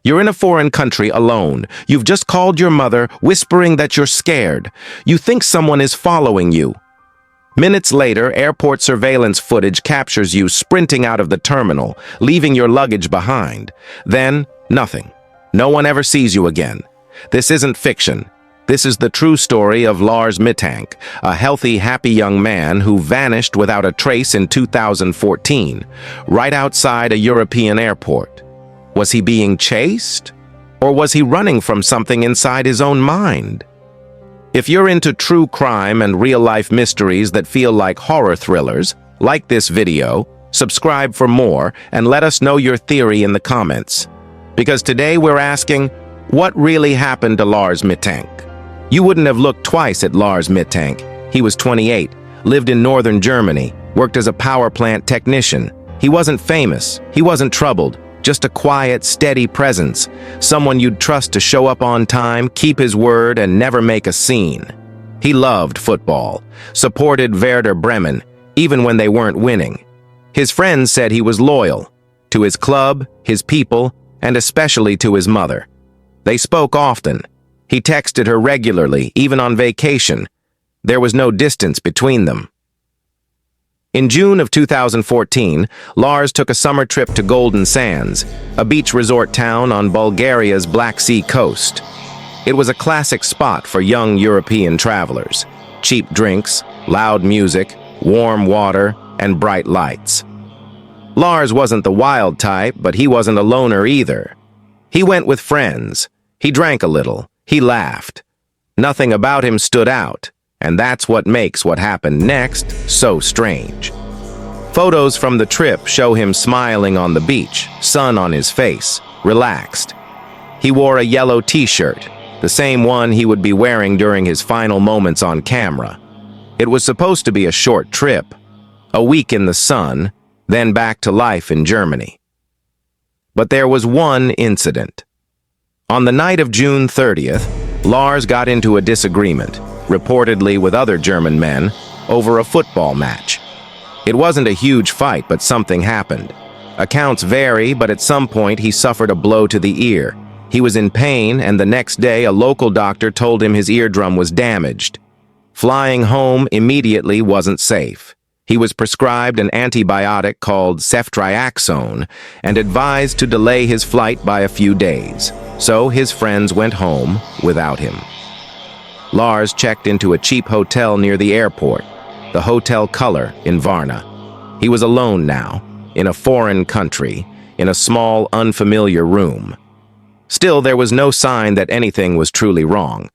You're in a foreign country alone. You've just called your mother, whispering that you're scared. You think someone is following you. Minutes later, airport surveillance footage captures you sprinting out of the terminal, leaving your luggage behind. Then, nothing. No one ever sees you again. This isn't fiction. This is the true story of Lars Mittank, a healthy, happy young man who vanished without a trace in 2014, right outside a European airport. Was he being chased? Or was he running from something inside his own mind? If you're into true crime and real-life mysteries that feel like horror thrillers, like this video, subscribe for more, and let us know your theory in the comments. Because today we're asking, what really happened to Lars Mittank? You wouldn't have looked twice at Lars Mittank. He was 28, lived in northern Germany, worked as a power plant technician. He wasn't famous, he wasn't troubled, just a quiet, steady presence, someone you'd trust to show up on time, keep his word, and never make a scene. He loved football, supported Werder Bremen, even when they weren't winning. His friends said he was loyal, to his club, his people, and especially to his mother. They spoke often. He texted her regularly, even on vacation. There was no distance between them. In June of 2014, Lars took a summer trip to Golden Sands, a beach resort town on Bulgaria's Black Sea coast. It was a classic spot for young European travelers. Cheap drinks, loud music, warm water, and bright lights. Lars wasn't the wild type, but he wasn't a loner either. He went with friends. He drank a little. He laughed. Nothing about him stood out. And that's what makes what happened next so strange. Photos from the trip show him smiling on the beach, sun on his face, relaxed. He wore a yellow t-shirt, the same one he would be wearing during his final moments on camera. It was supposed to be a short trip, a week in the sun, then back to life in Germany. But there was one incident. On the night of June 30th, Lars got into a disagreement, reportedly with other German men, over a football match. It wasn't a huge fight, but something happened. Accounts vary, but at some point he suffered a blow to the ear. He was in pain, and the next day a local doctor told him his eardrum was damaged. Flying home immediately wasn't safe. He was prescribed an antibiotic called ceftriaxone and advised to delay his flight by a few days. So his friends went home without him. Lars checked into a cheap hotel near the airport, the Hotel Color in Varna. He was alone now, in a foreign country, in a small, unfamiliar room. Still, there was no sign that anything was truly wrong.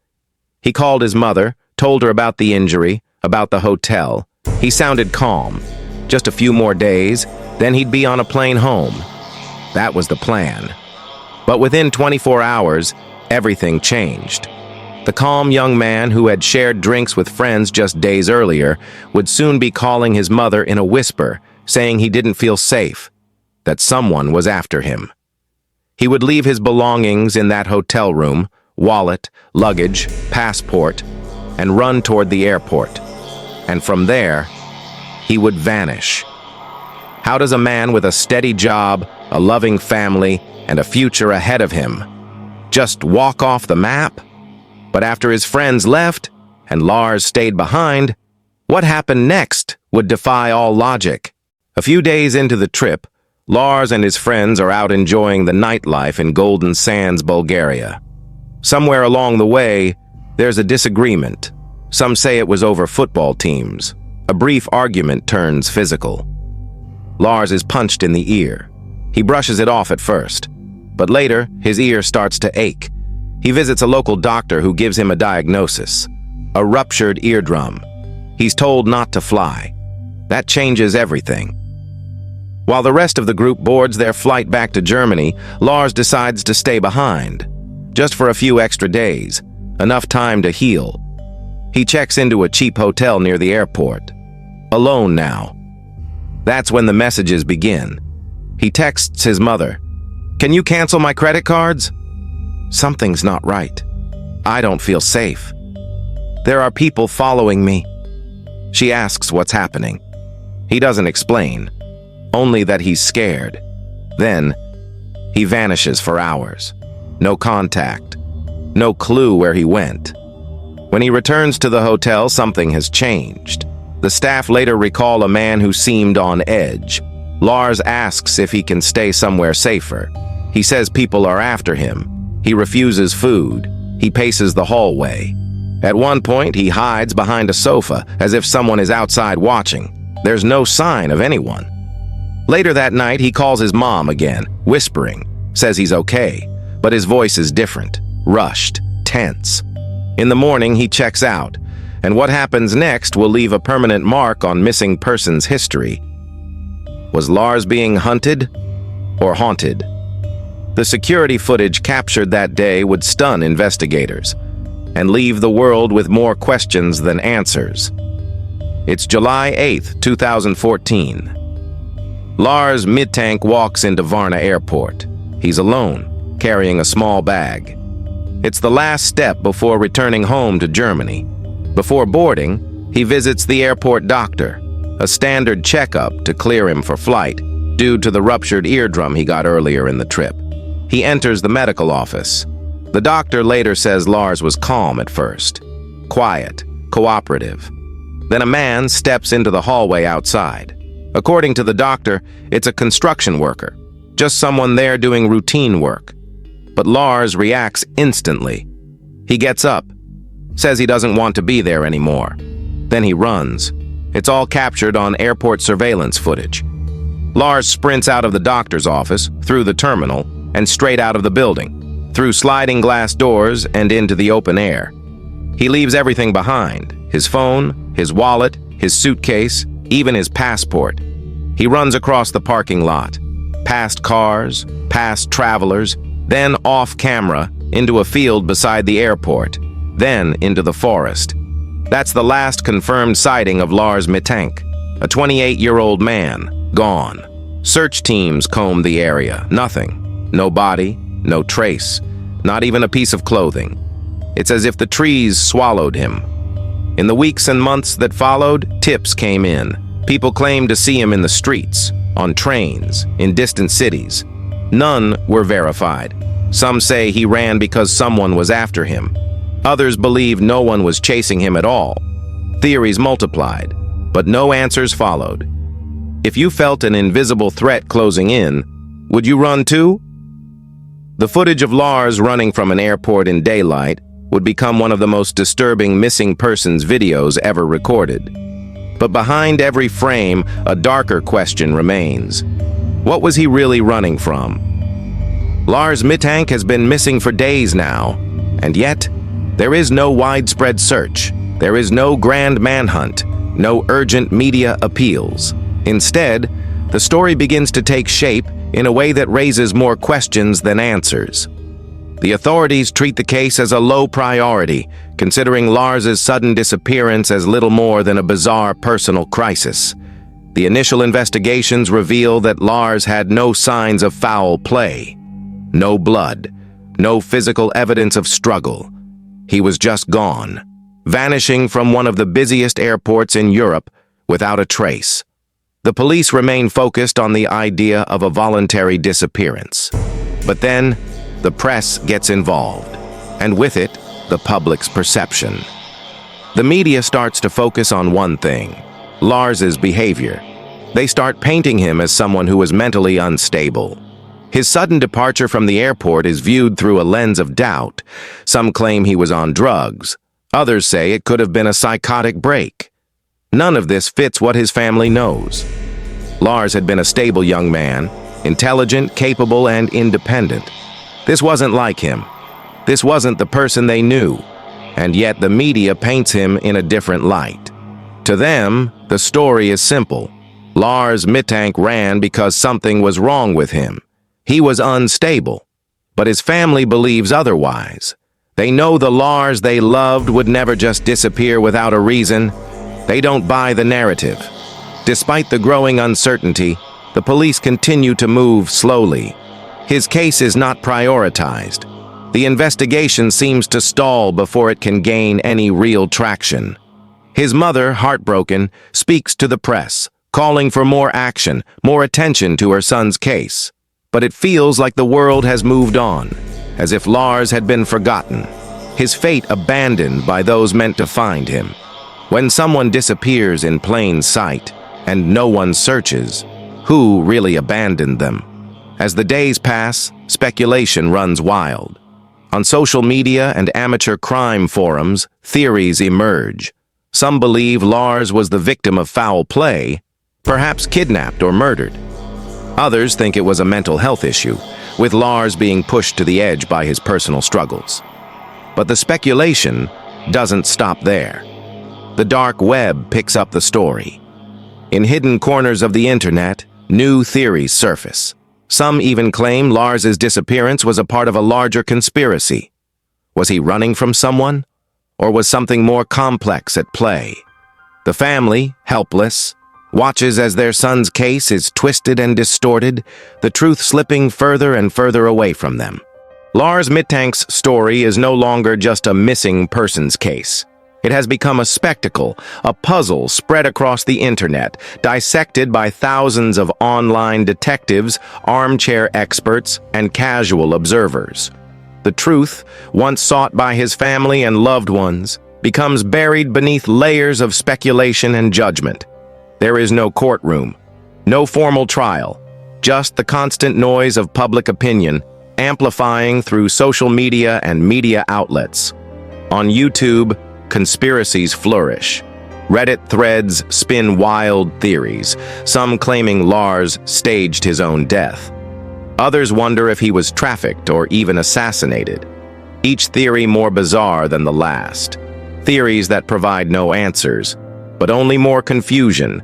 He called his mother, told her about the injury, about the hotel. He sounded calm. Just a few more days, then he'd be on a plane home. That was the plan. But within 24 hours, everything changed. The calm young man who had shared drinks with friends just days earlier would soon be calling his mother in a whisper, saying he didn't feel safe, that someone was after him. He would leave his belongings in that hotel room, wallet, luggage, passport, and run toward the airport. And from there, he would vanish. How does a man with a steady job, a loving family, and a future ahead of him just walk off the map? But after his friends left, and Lars stayed behind, what happened next would defy all logic. A few days into the trip, Lars and his friends are out enjoying the nightlife in Golden Sands, Bulgaria. Somewhere along the way, there's a disagreement. Some say it was over football teams. A brief argument turns physical. Lars is punched in the ear. He brushes it off at first, but later his ear starts to ache. He visits a local doctor who gives him a diagnosis: a ruptured eardrum. He's told not to fly. That changes everything. While the rest of the group boards their flight back to Germany, Lars decides to stay behind, just for a few extra days, enough time to heal. He checks into a cheap hotel near the airport. Alone now. That's when the messages begin. He texts his mother, "Can you cancel my credit cards? Something's not right. I don't feel safe. There are people following me." She asks what's happening. He doesn't explain, only that he's scared. Then, he vanishes for hours. No contact. No clue where he went. When he returns to the hotel, something has changed. The staff later recall a man who seemed on edge. Lars asks if he can stay somewhere safer. He says people are after him. He refuses food. He paces the hallway. At one point, he hides behind a sofa as if someone is outside watching. There's no sign of anyone. Later that night, he calls his mom again, whispering, says he's okay, but his voice is different, rushed, tense. In the morning, he checks out, and what happens next will leave a permanent mark on missing persons history. Was Lars being hunted or haunted? The security footage captured that day would stun investigators and leave the world with more questions than answers. It's July 8th, 2014. Lars Mittank walks into Varna airport. He's alone, carrying a small bag. It's the last step before returning home to Germany. Before boarding, he visits the airport doctor, a standard checkup to clear him for flight, due to the ruptured eardrum he got earlier in the trip. He enters the medical office. The doctor later says Lars was calm at first, quiet, cooperative. Then a man steps into the hallway outside. According to the doctor, it's a construction worker, just someone there doing routine work. But Lars reacts instantly. He gets up, says he doesn't want to be there anymore. Then he runs. It's all captured on airport surveillance footage. Lars sprints out of the doctor's office, through the terminal, and straight out of the building, through sliding glass doors and into the open air. He leaves everything behind, his phone, his wallet, his suitcase, even his passport. He runs across the parking lot, past cars, past travelers, then off camera, into a field beside the airport, then into the forest. That's the last confirmed sighting of Lars Mittank, a 28-year-old man, gone. Search teams combed the area, nothing. No body, no trace, not even a piece of clothing. It's as if the trees swallowed him. In the weeks and months that followed, tips came in. People claimed to see him in the streets, on trains, in distant cities. None were verified. Some say he ran because someone was after him. Others believe no one was chasing him at all. Theories multiplied, but no answers followed. If you felt an invisible threat closing in, would you run too? The footage of Lars running from an airport in daylight would become one of the most disturbing missing persons videos ever recorded. But behind every frame, a darker question remains. What was he really running from? Lars Mittank has been missing for days now, and yet there is no widespread search. There is no grand manhunt, no urgent media appeals. Instead, the story begins to take shape in a way that raises more questions than answers. The authorities treat the case as a low priority, considering Lars's sudden disappearance as little more than a bizarre personal crisis. The initial investigations reveal that Lars had no signs of foul play. No blood, no physical evidence of struggle. He was just gone, vanishing from one of the busiest airports in Europe without a trace. The police remain focused on the idea of a voluntary disappearance. But then, the press gets involved, and with it, the public's perception. The media starts to focus on one thing: Lars's behavior. They start painting him as someone who was mentally unstable. His sudden departure from the airport is viewed through a lens of doubt. Some claim he was on drugs. Others say it could have been a psychotic break. None of this fits what his family knows. Lars had been a stable young man, intelligent, capable, and independent. This wasn't like him. This wasn't the person they knew, and yet the media paints him in a different light. To them, the story is simple. Lars Mittank ran because something was wrong with him. He was unstable, but his family believes otherwise. They know the Lars they loved would never just disappear without a reason. They don't buy the narrative. Despite the growing uncertainty, the police continue to move slowly. His case is not prioritized. The investigation seems to stall before it can gain any real traction. His mother, heartbroken, speaks to the press, calling for more action, more attention to her son's case. But it feels like the world has moved on, as if Lars had been forgotten, his fate abandoned by those meant to find him. When someone disappears in plain sight and no one searches, who really abandoned them? As the days pass, speculation runs wild. On social media and amateur crime forums, theories emerge. Some believe Lars was the victim of foul play, perhaps kidnapped or murdered. Others think it was a mental health issue, with Lars being pushed to the edge by his personal struggles. But the speculation doesn't stop there. The dark web picks up the story. In hidden corners of the internet, new theories surface. Some even claim Lars's disappearance was a part of a larger conspiracy. Was he running from someone? Or was something more complex at play? The family, helpless, watches as their son's case is twisted and distorted, the truth slipping further and further away from them. Lars Mittank's story is no longer just a missing persons case. It has become a spectacle, a puzzle spread across the internet, dissected by thousands of online detectives, armchair experts, and casual observers. The truth, once sought by his family and loved ones, becomes buried beneath layers of speculation and judgment. There is no courtroom, no formal trial, just the constant noise of public opinion, amplifying through social media and media outlets. On YouTube, conspiracies flourish. Reddit threads spin wild theories, some claiming Lars staged his own death. Others wonder if he was trafficked or even assassinated. Each theory more bizarre than the last. Theories that provide no answers, but only more confusion.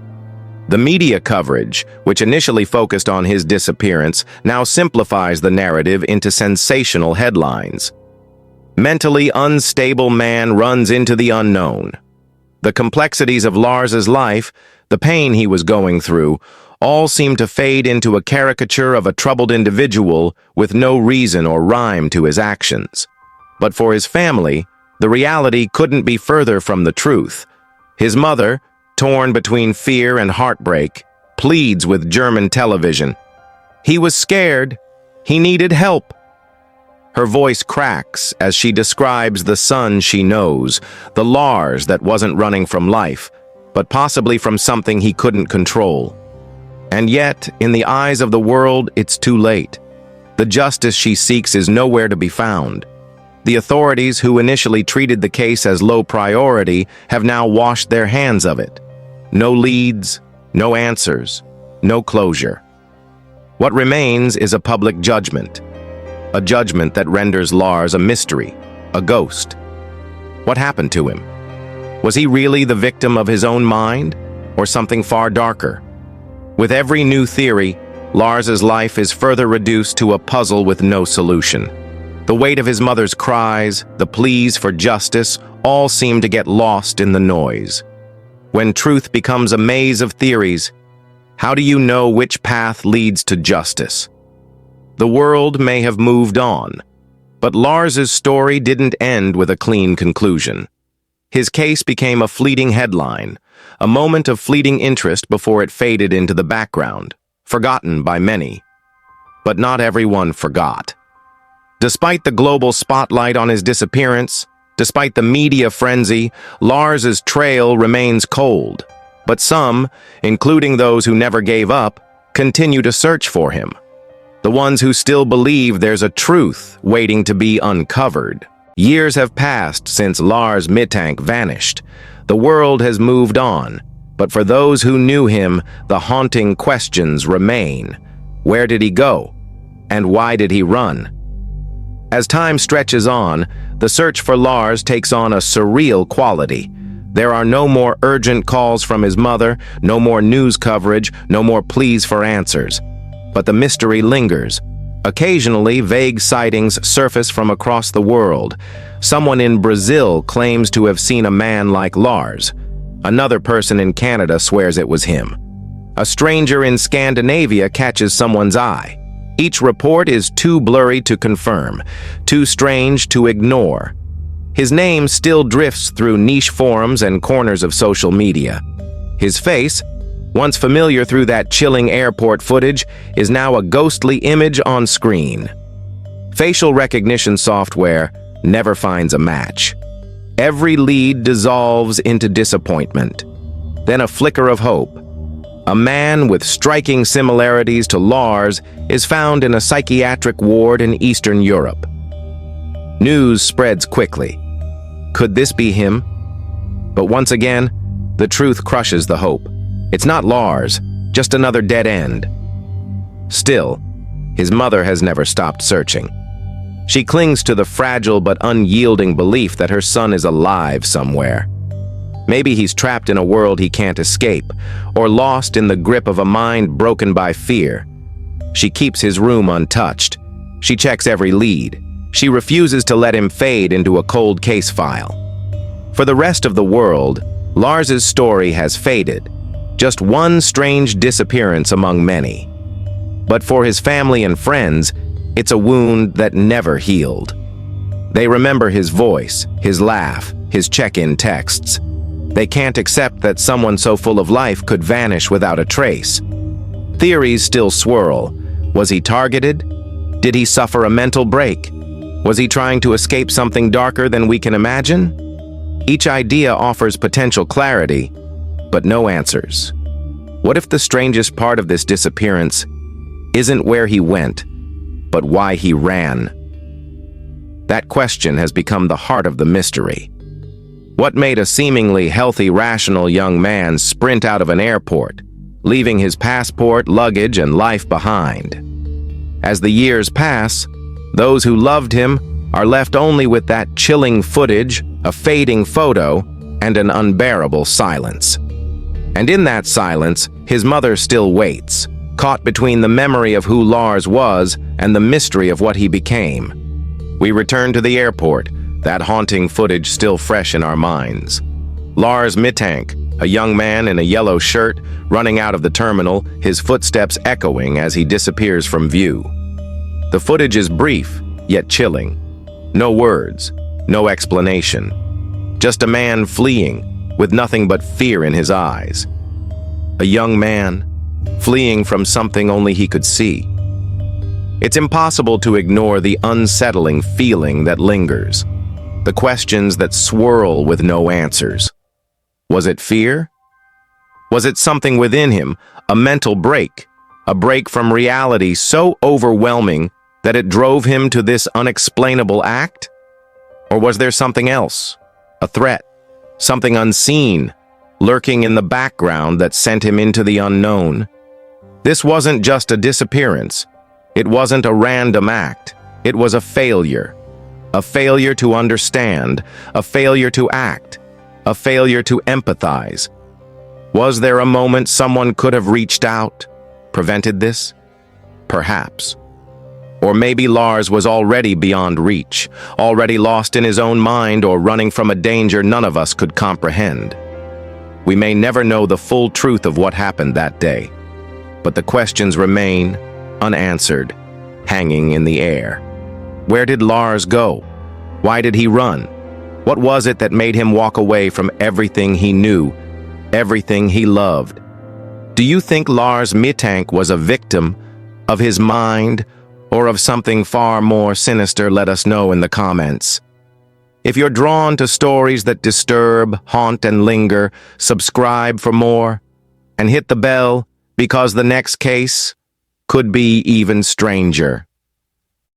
The media coverage, which initially focused on his disappearance, now simplifies the narrative into sensational headlines. Mentally unstable man runs into the unknown. The complexities of Lars's life, the pain he was going through, all seem to fade into a caricature of a troubled individual with no reason or rhyme to his actions. But for his family, the reality couldn't be further from the truth. His mother, torn between fear and heartbreak, pleads with German television. He was scared. He needed help. Her voice cracks as she describes the son she knows, the Lars that wasn't running from life, but possibly from something he couldn't control. And yet, in the eyes of the world, it's too late. The justice she seeks is nowhere to be found. The authorities who initially treated the case as low priority have now washed their hands of it. No leads, no answers, no closure. What remains is a public judgment. A judgment that renders Lars a mystery, a ghost. What happened to him? Was he really the victim of his own mind, or something far darker? With every new theory, Lars's life is further reduced to a puzzle with no solution. The weight of his mother's cries, the pleas for justice, all seem to get lost in the noise. When truth becomes a maze of theories, how do you know which path leads to justice? The world may have moved on, but Lars's story didn't end with a clean conclusion. His case became a fleeting headline, a moment of fleeting interest before it faded into the background, forgotten by many. But not everyone forgot. Despite the global spotlight on his disappearance, despite the media frenzy, Lars's trail remains cold. But some, including those who never gave up, continue to search for him. The ones who still believe there's a truth waiting to be uncovered. Years have passed since Lars Mittank vanished. The world has moved on, but for those who knew him, the haunting questions remain. Where did he go? And why did he run? As time stretches on, the search for Lars takes on a surreal quality. There are no more urgent calls from his mother, no more news coverage, no more pleas for answers. But the mystery lingers. Occasionally, vague sightings surface from across the world. Someone in Brazil claims to have seen a man like Lars. Another person in Canada swears it was him. A stranger in Scandinavia catches someone's eye. Each report is too blurry to confirm, too strange to ignore. His name still drifts through niche forums and corners of social media. His face, once familiar through that chilling airport footage, is now a ghostly image on screen. Facial recognition software never finds a match. Every lead dissolves into disappointment. Then a flicker of hope. A man with striking similarities to Lars is found in a psychiatric ward in Eastern Europe. News spreads quickly. Could this be him? But once again, the truth crushes the hope. It's not Lars, just another dead end. Still, his mother has never stopped searching. She clings to the fragile but unyielding belief that her son is alive somewhere. Maybe he's trapped in a world he can't escape, or lost in the grip of a mind broken by fear. She keeps his room untouched. She checks every lead. She refuses to let him fade into a cold case file. For the rest of the world, Lars's story has faded. Just one strange disappearance among many. But for his family and friends, it's a wound that never healed. They remember his voice, his laugh, his check-in texts. They can't accept that someone so full of life could vanish without a trace. Theories still swirl. Was he targeted? Did he suffer a mental break? Was he trying to escape something darker than we can imagine? Each idea offers potential clarity, but no answers. What if the strangest part of this disappearance isn't where he went, but why he ran? That question has become the heart of the mystery. What made a seemingly healthy, rational young man sprint out of an airport, leaving his passport, luggage, and life behind? As the years pass, those who loved him are left only with that chilling footage, a fading photo, and an unbearable silence. And in that silence, his mother still waits, caught between the memory of who Lars was and the mystery of what he became. We return to the airport, that haunting footage still fresh in our minds. Lars Mittank, a young man in a yellow shirt, running out of the terminal, his footsteps echoing as he disappears from view. The footage is brief, yet chilling. No words, no explanation. Just a man fleeing, with nothing but fear in his eyes. A young man, fleeing from something only he could see. It's impossible to ignore the unsettling feeling that lingers, the questions that swirl with no answers. Was it fear? Was it something within him, a mental break, a break from reality so overwhelming that it drove him to this unexplainable act? Or was there something else, a threat, something unseen, lurking in the background that sent him into the unknown? This wasn't just a disappearance. It wasn't a random act. It was a failure. A failure to understand, a failure to act, a failure to empathize. Was there a moment someone could have reached out, prevented this? Perhaps. Or maybe Lars was already beyond reach, already lost in his own mind or running from a danger none of us could comprehend. We may never know the full truth of what happened that day, but the questions remain unanswered, hanging in the air. Where did Lars go? Why did he run? What was it that made him walk away from everything he knew, everything he loved? Do you think Lars Mittank was a victim of his mind or of something far more sinister? Let us know in the comments. If you're drawn to stories that disturb, haunt, and linger, subscribe for more and hit the bell because the next case could be even stranger.